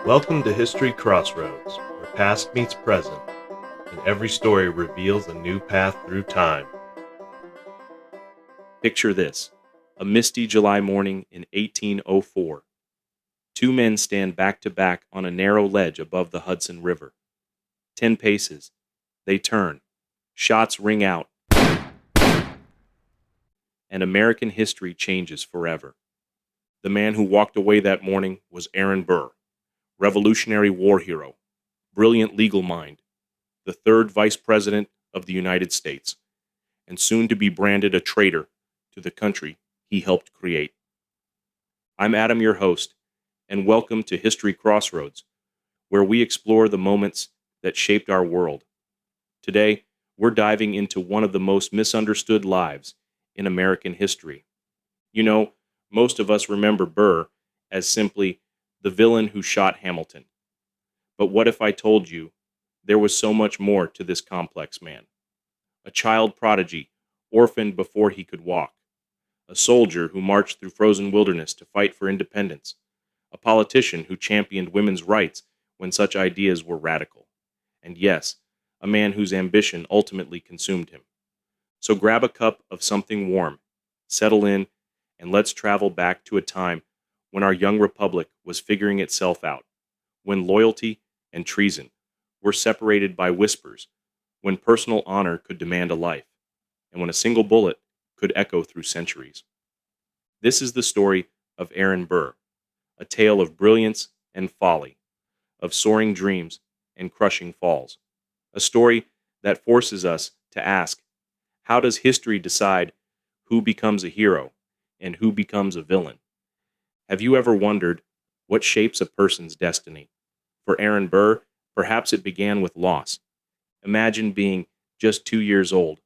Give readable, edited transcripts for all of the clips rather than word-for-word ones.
Welcome to History Crossroads, where past meets present, and every story reveals a new path through time. Picture this: a misty July morning in 1804. Two men stand back to back on a narrow ledge above the Hudson River. 10 paces. They turn. Shots ring out, and American history changes forever. The man who walked away that morning was Aaron Burr, Revolutionary War hero, brilliant legal mind, the third Vice President of the United States, and soon to be branded a traitor to the country he helped create. I'm Adam, your host, and welcome to History Crossroads, where we explore the moments that shaped our world. Today, we're diving into one of the most misunderstood lives in American history. You know, most of us remember Burr as simply the villain who shot Hamilton. But what if I told you there was so much more to this complex man? A child prodigy, orphaned before he could walk. A soldier who marched through frozen wilderness to fight for independence. A politician who championed women's rights when such ideas were radical. And yes, a man whose ambition ultimately consumed him. So grab a cup of something warm, settle in, and let's travel back to a time when our young republic was figuring itself out, when loyalty and treason were separated by whispers, when personal honor could demand a life, and when a single bullet could echo through centuries. This is the story of Aaron Burr, a tale of brilliance and folly, of soaring dreams and crushing falls, a story that forces us to ask, how does history decide who becomes a hero and who becomes a villain? Have you ever wondered what shapes a person's destiny? For Aaron Burr, perhaps it began with loss. Imagine being just 2 years old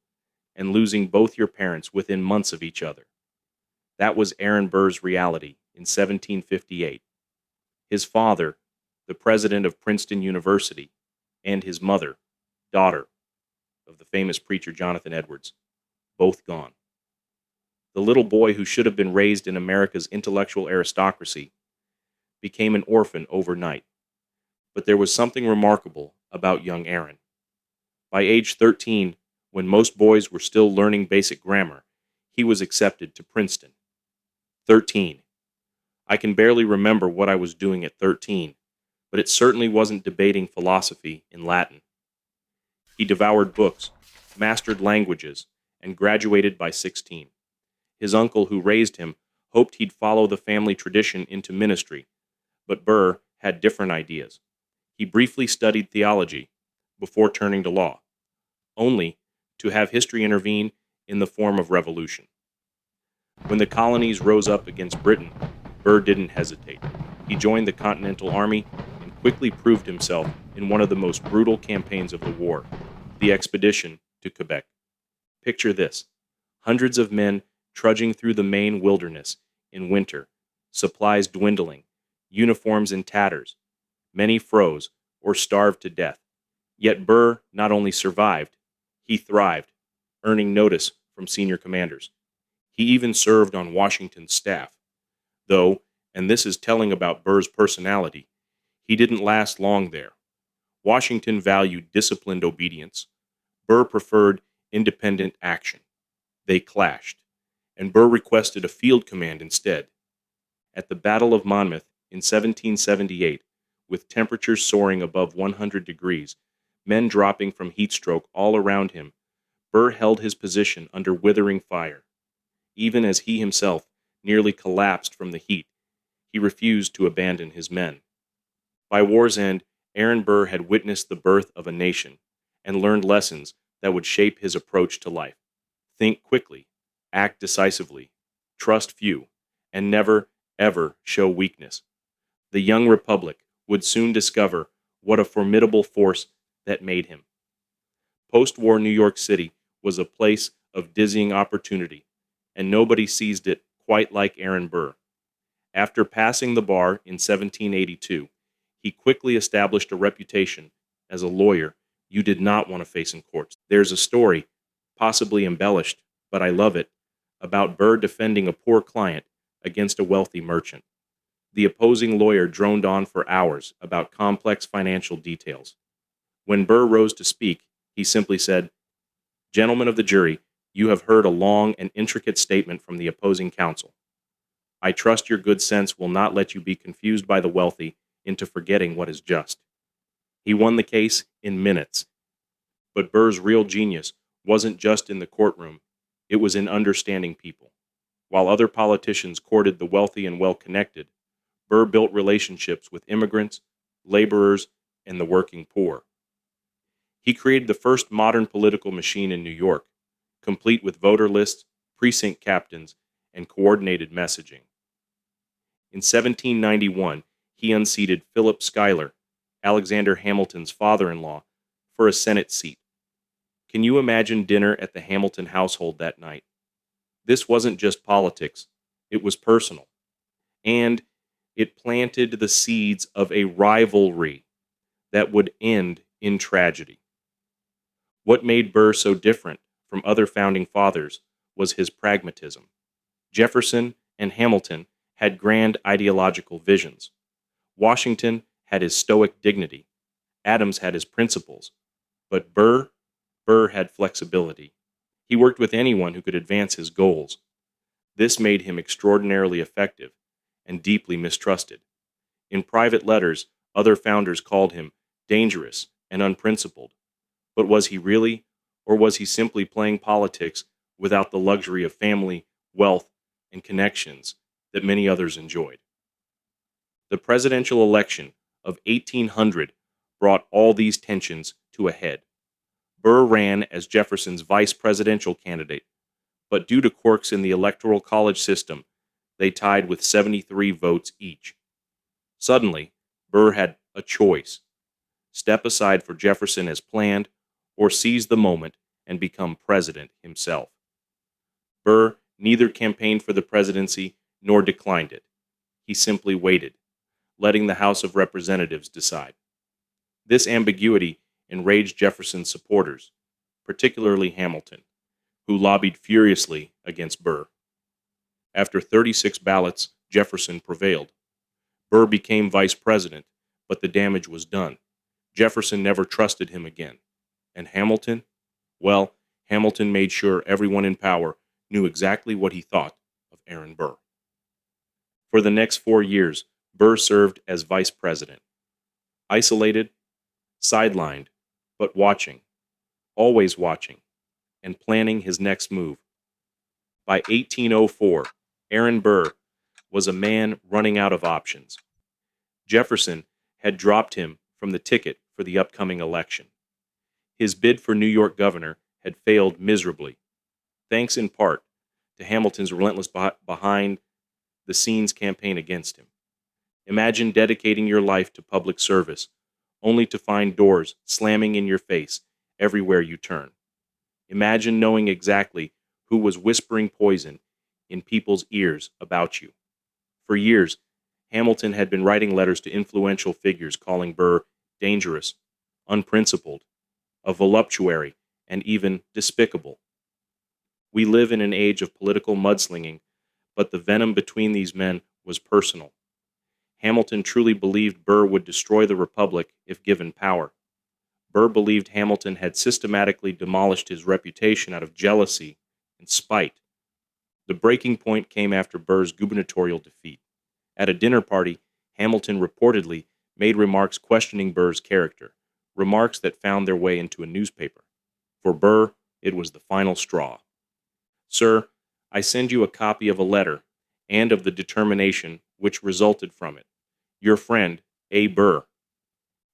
and losing both your parents within months of each other. That was Aaron Burr's reality in 1758. His father, the president of Princeton University, and his mother, daughter of the famous preacher Jonathan Edwards, both gone. The little boy who should have been raised in America's intellectual aristocracy became an orphan overnight. But there was something remarkable about young Aaron. By age 13, when most boys were still learning basic grammar, he was accepted to Princeton. 13. I can barely remember what I was doing at 13, but it certainly wasn't debating philosophy in Latin. He devoured books, mastered languages, and graduated by 16. His uncle, who raised him, hoped he'd follow the family tradition into ministry, but Burr had different ideas. He briefly studied theology before turning to law, only to have history intervene in the form of revolution. When the colonies rose up against Britain, Burr didn't hesitate. He joined the Continental Army and quickly proved himself in one of the most brutal campaigns of the war, the expedition to Quebec. Picture this: hundreds of men trudging through the Maine wilderness in winter, supplies dwindling, uniforms in tatters. Many froze or starved to death. Yet Burr not only survived, he thrived, earning notice from senior commanders. He even served on Washington's staff. Though, and this is telling about Burr's personality, he didn't last long there. Washington valued disciplined obedience. Burr preferred independent action. They clashed, and Burr requested a field command instead. At the Battle of Monmouth in 1778, with temperatures soaring above 100 degrees, men dropping from heat stroke all around him, Burr held his position under withering fire. Even as he himself nearly collapsed from the heat, he refused to abandon his men. By war's end, Aaron Burr had witnessed the birth of a nation and learned lessons that would shape his approach to life. Think quickly, act decisively, trust few, and never, ever show weakness. The young republic would soon discover what a formidable force that made him. Post-war New York City was a place of dizzying opportunity, and nobody seized it quite like Aaron Burr. After passing the bar in 1782, he quickly established a reputation as a lawyer you did not want to face in court. There's a story, possibly embellished, but I love it, about Burr defending a poor client against a wealthy merchant. The opposing lawyer droned on for hours about complex financial details. When Burr rose to speak, he simply said, "Gentlemen of the jury, you have heard a long and intricate statement from the opposing counsel. I trust your good sense will not let you be confused by the wealthy into forgetting what is just." He won the case in minutes. But Burr's real genius wasn't just in the courtroom, it was in understanding people. While other politicians courted the wealthy and well-connected, Burr built relationships with immigrants, laborers, and the working poor. He created the first modern political machine in New York, complete with voter lists, precinct captains, and coordinated messaging. In 1791, he unseated Philip Schuyler, Alexander Hamilton's father-in-law, for a Senate seat. Can you imagine dinner at the Hamilton household that night? This wasn't just politics, it was personal. And it planted the seeds of a rivalry that would end in tragedy. What made Burr so different from other founding fathers was his pragmatism. Jefferson and Hamilton had grand ideological visions. Washington had his stoic dignity. Adams had his principles. But Burr had flexibility. He worked with anyone who could advance his goals. This made him extraordinarily effective and deeply mistrusted. In private letters, other founders called him dangerous and unprincipled. But was he really, or was he simply playing politics without the luxury of family, wealth, and connections that many others enjoyed? The presidential election of 1800 brought all these tensions to a head. Burr ran as Jefferson's vice presidential candidate, but due to quirks in the Electoral College system, they tied with 73 votes each. Suddenly, Burr had a choice: step aside for Jefferson as planned, or seize the moment and become president himself. Burr neither campaigned for the presidency nor declined it. He simply waited, letting the House of Representatives decide. This ambiguity enraged Jefferson's supporters, particularly Hamilton, who lobbied furiously against Burr. After 36 ballots, Jefferson prevailed. Burr became vice president, but the damage was done. Jefferson never trusted him again. And Hamilton? Well, Hamilton made sure everyone in power knew exactly what he thought of Aaron Burr. For the next 4 years, Burr served as vice president. Isolated, sidelined, but watching, always watching, and planning his next move. By 1804, Aaron Burr was a man running out of options. Jefferson had dropped him from the ticket for the upcoming election. His bid for New York governor had failed miserably, thanks in part to Hamilton's relentless behind-the-scenes campaign against him. Imagine dedicating your life to public service, only to find doors slamming in your face everywhere you turn. Imagine knowing exactly who was whispering poison in people's ears about you. For years, Hamilton had been writing letters to influential figures calling Burr dangerous, unprincipled, a voluptuary, and even despicable. We live in an age of political mudslinging, but the venom between these men was personal. Hamilton truly believed Burr would destroy the Republic if given power. Burr believed Hamilton had systematically demolished his reputation out of jealousy and spite. The breaking point came after Burr's gubernatorial defeat. At a dinner party, Hamilton reportedly made remarks questioning Burr's character, remarks that found their way into a newspaper. For Burr, it was the final straw. "Sir, I send you a copy of a letter and of the determination which resulted from it. Your friend, A. Burr."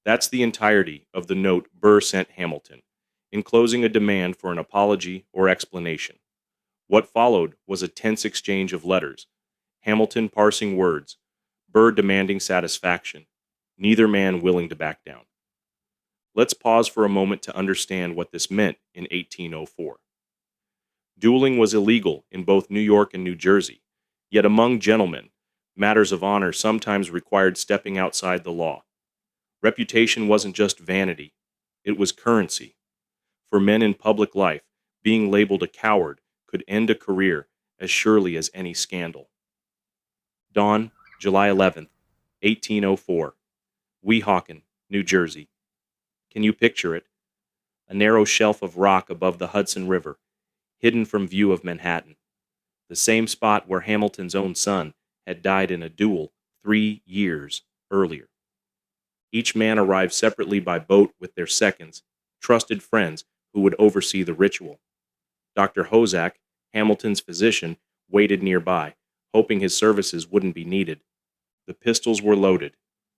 That's the entirety of the note Burr sent Hamilton, enclosing a demand for an apology or explanation. What followed was a tense exchange of letters, Hamilton parsing words, Burr demanding satisfaction, neither man willing to back down. Let's pause for a moment to understand what this meant in 1804. Dueling was illegal in both New York and New Jersey, yet among gentlemen, matters of honor sometimes required stepping outside the law. Reputation wasn't just vanity, it was currency. For men in public life, being labeled a coward could end a career as surely as any scandal. Dawn, July 11th, 1804. Weehawken, New Jersey. Can you picture it? A narrow shelf of rock above the Hudson River, hidden from view of Manhattan. The same spot where Hamilton's own son had died in a duel 3 years earlier. Each man arrived separately by boat with their seconds, trusted friends who would oversee the ritual. Dr. Hozak, Hamilton's physician, waited nearby, hoping his services wouldn't be needed. The pistols were loaded,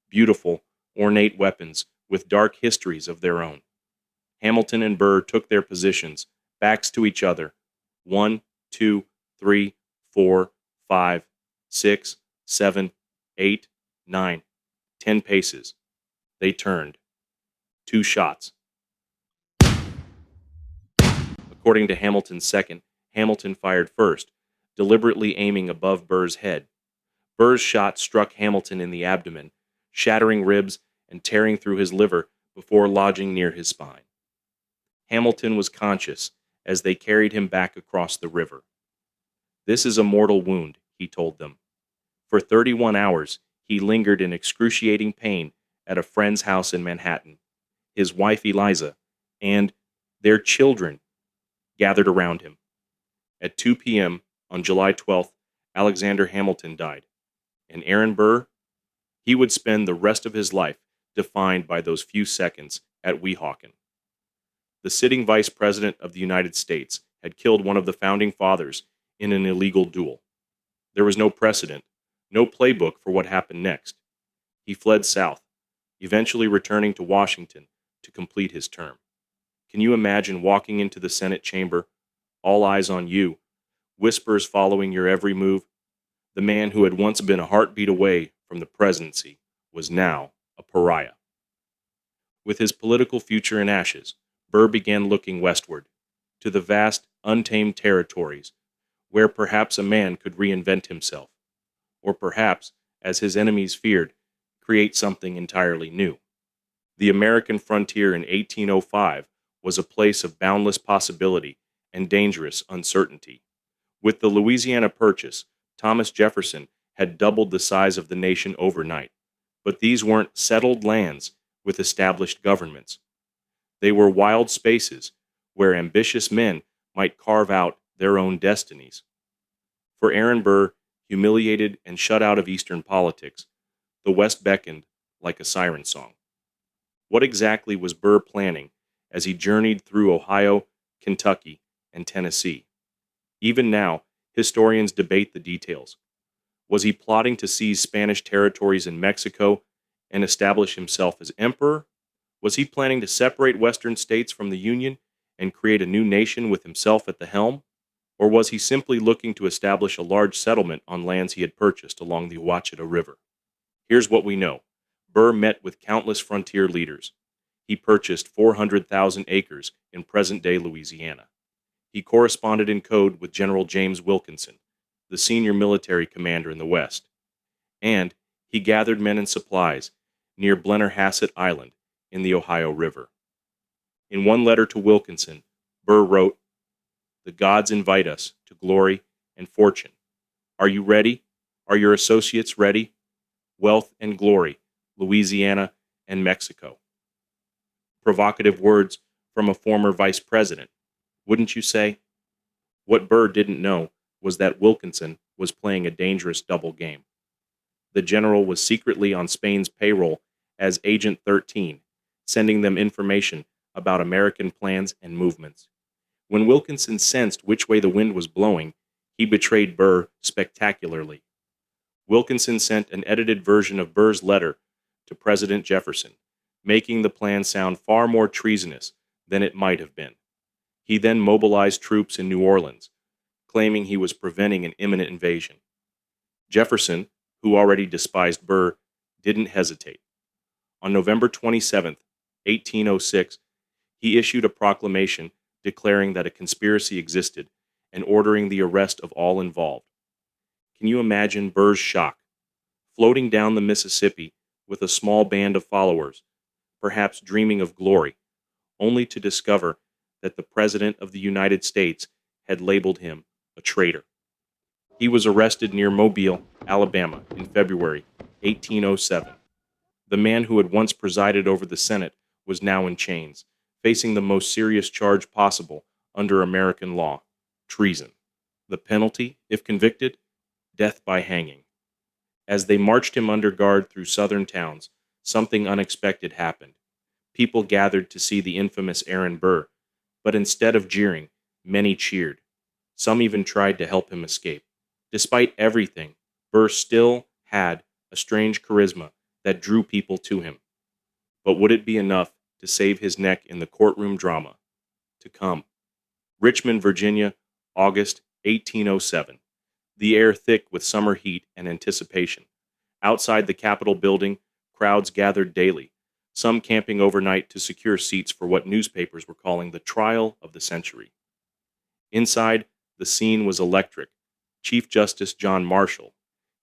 beautiful, ornate weapons with dark histories of their own. Hamilton and Burr took their positions, backs to each other. 1, 2, 3, 4, 5, 6, 7, 8, 9, 10 paces. They turned. 2 shots. According to Hamilton's second, Hamilton fired first, deliberately aiming above Burr's head. Burr's shot struck Hamilton in the abdomen, shattering ribs and tearing through his liver before lodging near his spine. Hamilton was conscious as they carried him back across the river. "This is a mortal wound," he told them. For 31 hours, he lingered in excruciating pain at a friend's house in Manhattan. His wife Eliza and their children gathered around him. At 2 p.m. on July 12th, Alexander Hamilton died. And Aaron Burr? He would spend the rest of his life defined by those few seconds at Weehawken. The sitting Vice President of the United States had killed one of the Founding Fathers in an illegal duel. There was no precedent, no playbook for what happened next. He fled south, eventually returning to Washington to complete his term. Can you imagine walking into the Senate chamber, all eyes on you, whispers following your every move? The man who had once been a heartbeat away from the presidency was now a pariah. With his political future in ashes, Burr began looking westward, to the vast, untamed territories, where perhaps a man could reinvent himself, or perhaps, as his enemies feared, create something entirely new. The American frontier in 1805 was a place of boundless possibility and dangerous uncertainty. With the Louisiana Purchase, Thomas Jefferson had doubled the size of the nation overnight, but these weren't settled lands with established governments. They were wild spaces where ambitious men might carve out their own destinies. For Aaron Burr, humiliated and shut out of Eastern politics, the West beckoned like a siren song. What exactly was Burr planning as he journeyed through Ohio, Kentucky, and Tennessee? Even now, historians debate the details. Was he plotting to seize Spanish territories in Mexico and establish himself as emperor? Was he planning to separate Western states from the Union and create a new nation with himself at the helm? Or was he simply looking to establish a large settlement on lands he had purchased along the Ouachita River? Here's what we know. Burr met with countless frontier leaders. He purchased 400,000 acres in present-day Louisiana. He corresponded in code with General James Wilkinson, the senior military commander in the West. And he gathered men and supplies near Blennerhassett Island in the Ohio River. In one letter to Wilkinson, Burr wrote, "The gods invite us to glory and fortune. Are you ready? Are your associates ready? Wealth and glory, Louisiana and Mexico." Provocative words from a former vice president, wouldn't you say? What Burr didn't know was that Wilkinson was playing a dangerous double game. The general was secretly on Spain's payroll as Agent 13, sending them information about American plans and movements. When Wilkinson sensed which way the wind was blowing, he betrayed Burr spectacularly. Wilkinson sent an edited version of Burr's letter to President Jefferson, making the plan sound far more treasonous than it might have been. He then mobilized troops in New Orleans, claiming he was preventing an imminent invasion. Jefferson, who already despised Burr, didn't hesitate. On November 27, 1806, he issued a proclamation declaring that a conspiracy existed and ordering the arrest of all involved. Can you imagine Burr's shock, floating down the Mississippi with a small band of followers, perhaps dreaming of glory, only to discover that the President of the United States had labeled him a traitor? He was arrested near Mobile, Alabama, in February 1807. The man who had once presided over the Senate was now in chains, facing the most serious charge possible under American law: treason. The penalty, if convicted, death by hanging. As they marched him under guard through southern towns, something unexpected happened. People gathered to see the infamous Aaron Burr, but instead of jeering, many cheered. Some even tried to help him escape. Despite everything, Burr still had a strange charisma that drew people to him. But would it be enough to save his neck in the courtroom drama to come? Richmond, Virginia, August 1807. The air thick with summer heat and anticipation. Outside the Capitol building, crowds gathered daily, some camping overnight to secure seats for what newspapers were calling the trial of the century. Inside, the scene was electric. Chief Justice John Marshall,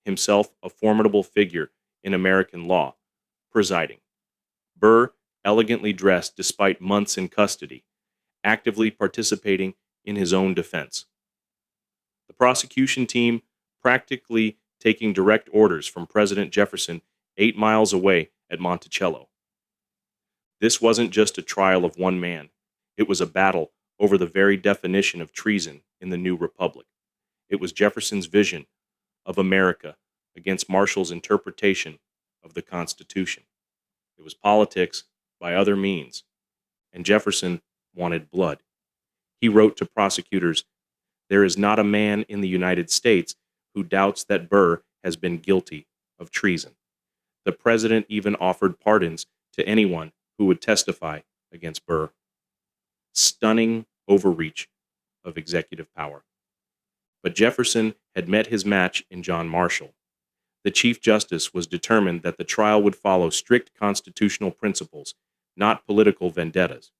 himself a formidable figure in American law, presiding. Burr, elegantly dressed despite months in custody, actively participating in his own defense. The prosecution team practically taking direct orders from President Jefferson 8 miles away at Monticello. This wasn't just a trial of one man. It was a battle over the very definition of treason in the new republic. It was Jefferson's vision of America against Marshall's interpretation of the Constitution. It was politics by other means, and Jefferson wanted blood. He wrote to prosecutors, "There is not a man in the United States who doubts that Burr has been guilty of treason." The president even offered pardons to anyone who would testify against Burr. Stunning overreach of executive power. But Jefferson had met his match in John Marshall. The Chief Justice was determined that the trial would follow strict constitutional principles, not political vendettas.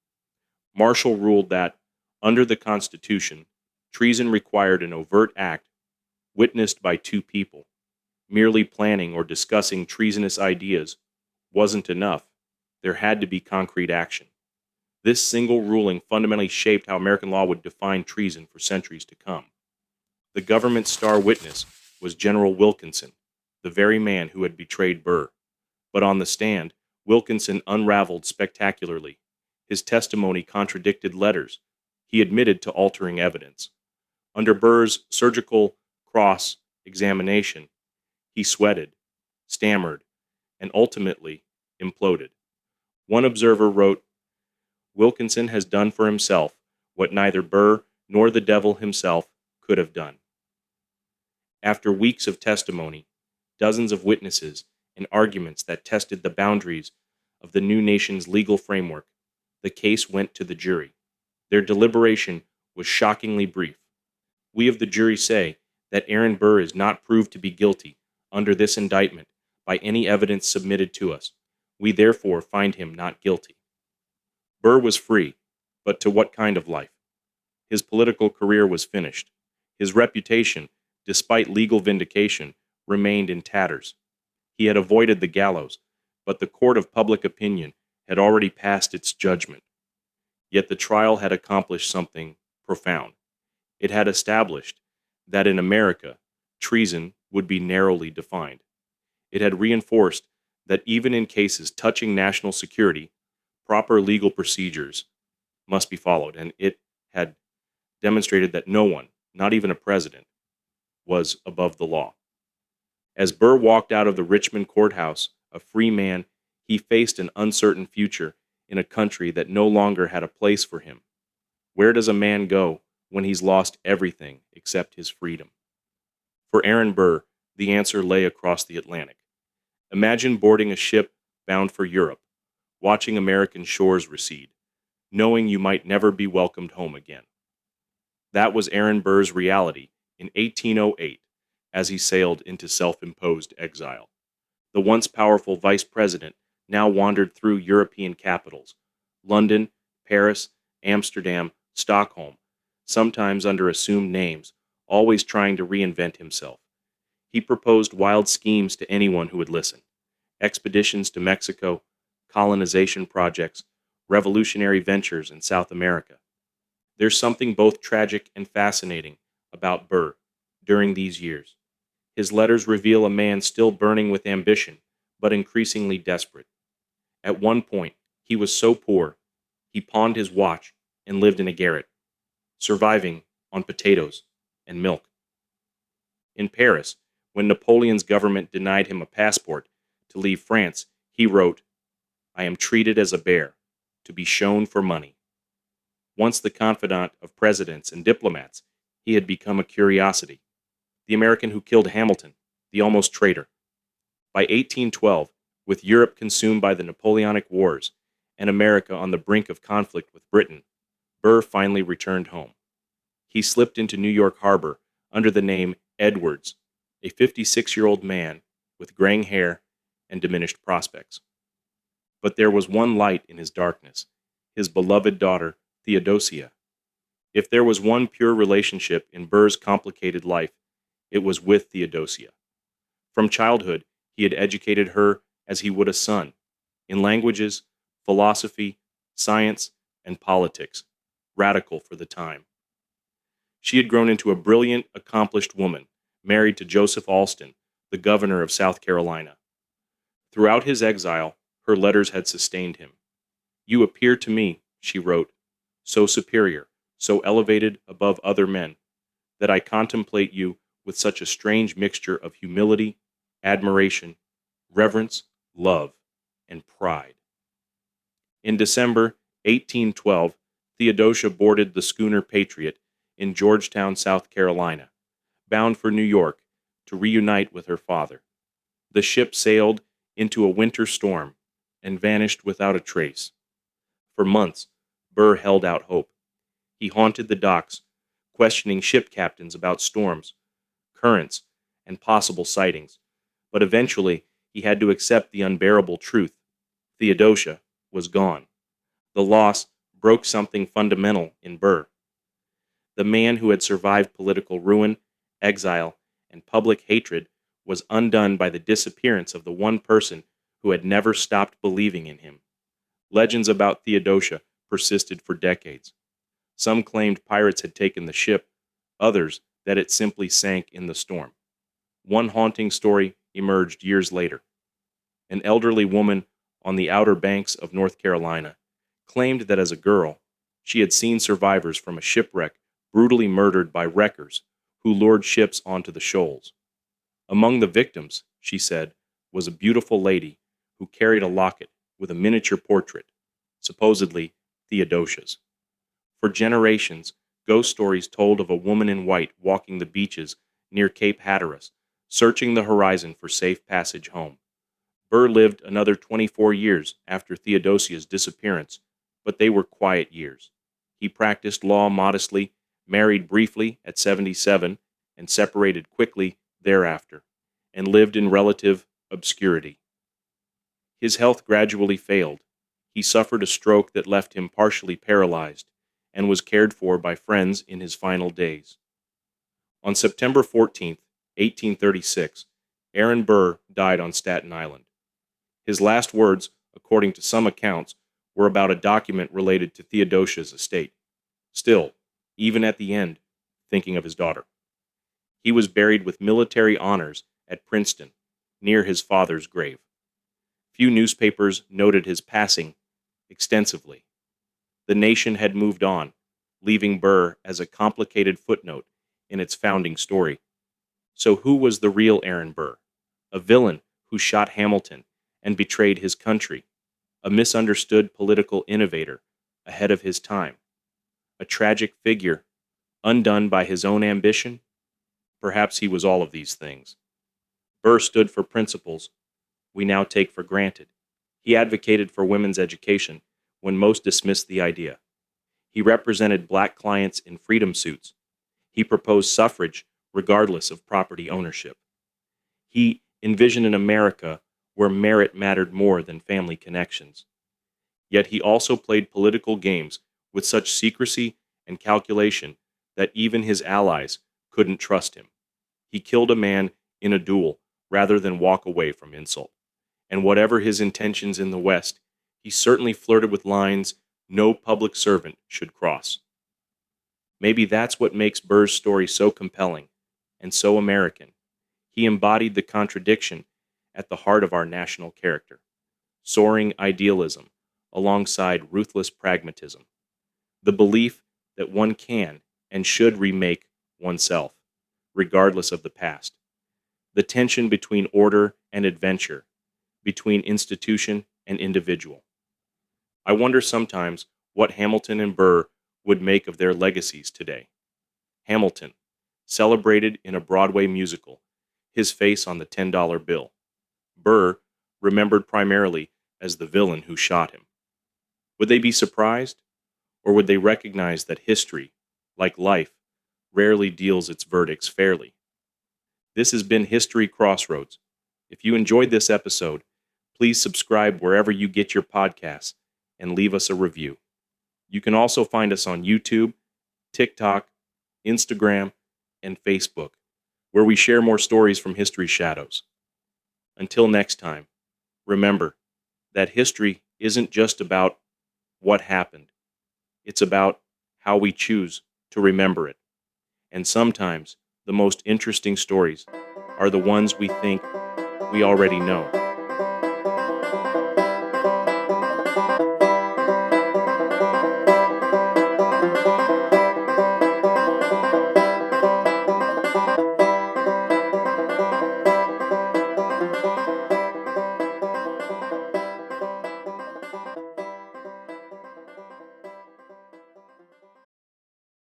Marshall ruled that, under the Constitution, treason required an overt act witnessed by two people. Merely planning or discussing treasonous ideas wasn't enough. There had to be concrete action. This single ruling fundamentally shaped how American law would define treason for centuries to come. The government's star witness was General Wilkinson, the very man who had betrayed Burr. But on the stand, Wilkinson unraveled spectacularly. His testimony contradicted letters. He admitted to altering evidence. Under Burr's surgical cross-examination, he sweated, stammered, and ultimately imploded. One observer wrote, "Wilkinson has done for himself what neither Burr nor the devil himself could have done." After weeks of testimony, dozens of witnesses, and arguments that tested the boundaries of the new nation's legal framework, the case went to the jury. Their deliberation was shockingly brief. "We of the jury say that Aaron Burr is not proved to be guilty under this indictment by any evidence submitted to us. We therefore find him not guilty." Burr was free, but to what kind of life? His political career was finished. His reputation, despite legal vindication, remained in tatters. He had avoided the gallows, but the court of public opinion had already passed its judgment. Yet the trial had accomplished something profound. It had established that in America, treason would be narrowly defined. It had reinforced that even in cases touching national security, proper legal procedures must be followed, and it had demonstrated that no one, not even a president, was above the law. As Burr walked out of the Richmond courthouse, a free man, he faced an uncertain future in a country that no longer had a place for him. Where does a man go when he's lost everything except his freedom? For Aaron Burr, the answer lay across the Atlantic. Imagine boarding a ship bound for Europe, watching American shores recede, knowing you might never be welcomed home again. That was Aaron Burr's reality in 1808 as he sailed into self-imposed exile. The once powerful vice president now wandered through European capitals, London, Paris, Amsterdam, Stockholm, sometimes under assumed names, always trying to reinvent himself. He proposed wild schemes to anyone who would listen: expeditions to Mexico, colonization projects, revolutionary ventures in South America. There's something both tragic and fascinating about Burr during these years. His letters reveal a man still burning with ambition, but increasingly desperate. At one point, he was so poor, he pawned his watch and lived in a garret, surviving on potatoes and milk. In Paris, when Napoleon's government denied him a passport to leave France, he wrote, "I am treated as a bear, to be shown for money." Once the confidant of presidents and diplomats, he had become a curiosity, the American who killed Hamilton, the almost traitor. By 1812, with Europe consumed by the Napoleonic Wars and America on the brink of conflict with Britain, Burr finally returned home. He slipped into New York Harbor under the name Edwards, a 56-year-old man with graying hair and diminished prospects. But there was one light in his darkness, his beloved daughter, Theodosia. If there was one pure relationship in Burr's complicated life, it was with Theodosia. From childhood, he had educated her as he would a son, in languages, philosophy, science, and politics, radical for the time. She had grown into a brilliant, accomplished woman, married to Joseph Alston, the governor of South Carolina. Throughout his exile, her letters had sustained him. "You appear to me," she wrote, "so superior, so elevated above other men, that I contemplate you with such a strange mixture of humility, admiration, reverence, love, and pride." In December 1812, Theodosia boarded the schooner Patriot in Georgetown, South Carolina, bound for New York to reunite with her father. The ship sailed into a winter storm and vanished without a trace. For months, Burr held out hope. He haunted the docks, questioning ship captains about storms, currents, and possible sightings, but eventually he had to accept the unbearable truth. Theodosia was gone. The loss broke something fundamental in Burr. The man who had survived political ruin, exile, and public hatred was undone by the disappearance of the one person who had never stopped believing in him. Legends about Theodosia persisted for decades. Some claimed pirates had taken the ship, others that it simply sank in the storm. One haunting story emerged years later. An elderly woman on the Outer Banks of North Carolina claimed that as a girl, she had seen survivors from a shipwreck brutally murdered by wreckers who lured ships onto the shoals. Among the victims, she said, was a beautiful lady who carried a locket with a miniature portrait, supposedly Theodosia's. For generations, ghost stories told of a woman in white walking the beaches near Cape Hatteras, searching the horizon for safe passage home. Burr lived another 24 years after Theodosia's disappearance, but they were quiet years. He practiced law modestly, married briefly at 77, and separated quickly thereafter, and lived in relative obscurity. His health gradually failed. He suffered a stroke that left him partially paralyzed, and was cared for by friends in his final days. On September 14, 1836, Aaron Burr died on Staten Island. His last words, according to some accounts, were about a document related to Theodosia's estate. Still, even at the end, thinking of his daughter. He was buried with military honors at Princeton, near his father's grave. Few newspapers noted his passing extensively. The nation had moved on, leaving Burr as a complicated footnote in its founding story. So who was the real Aaron Burr? A villain who shot Hamilton and betrayed his country, a misunderstood political innovator ahead of his time, a tragic figure undone by his own ambition? Perhaps he was all of these things. Burr stood for principles we now take for granted. He advocated for women's education when most dismissed the idea. He represented black clients in freedom suits. He proposed suffrage regardless of property ownership. He envisioned an America where merit mattered more than family connections. Yet he also played political games with such secrecy and calculation that even his allies couldn't trust him. He killed a man in a duel rather than walk away from insult. And whatever his intentions in the West, he certainly flirted with lines no public servant should cross. Maybe that's what makes Burr's story so compelling and so American. He embodied the contradiction at the heart of our national character, soaring idealism alongside ruthless pragmatism, the belief that one can and should remake oneself, regardless of the past, the tension between order and adventure, between institution and individual. I wonder sometimes what Hamilton and Burr would make of their legacies today. Hamilton, celebrated in a Broadway musical, his face on the $10 bill. Burr, remembered primarily as the villain who shot him. Would they be surprised? Or would they recognize that history, like life, rarely deals its verdicts fairly? This has been History Crossroads. If you enjoyed this episode, please subscribe wherever you get your podcasts and leave us a review. You can also find us on YouTube, TikTok, Instagram, and Facebook, where we share more stories from History Shadows. Until next time, remember that history isn't just about what happened. It's about how we choose to remember it. And sometimes the most interesting stories are the ones we think we already know.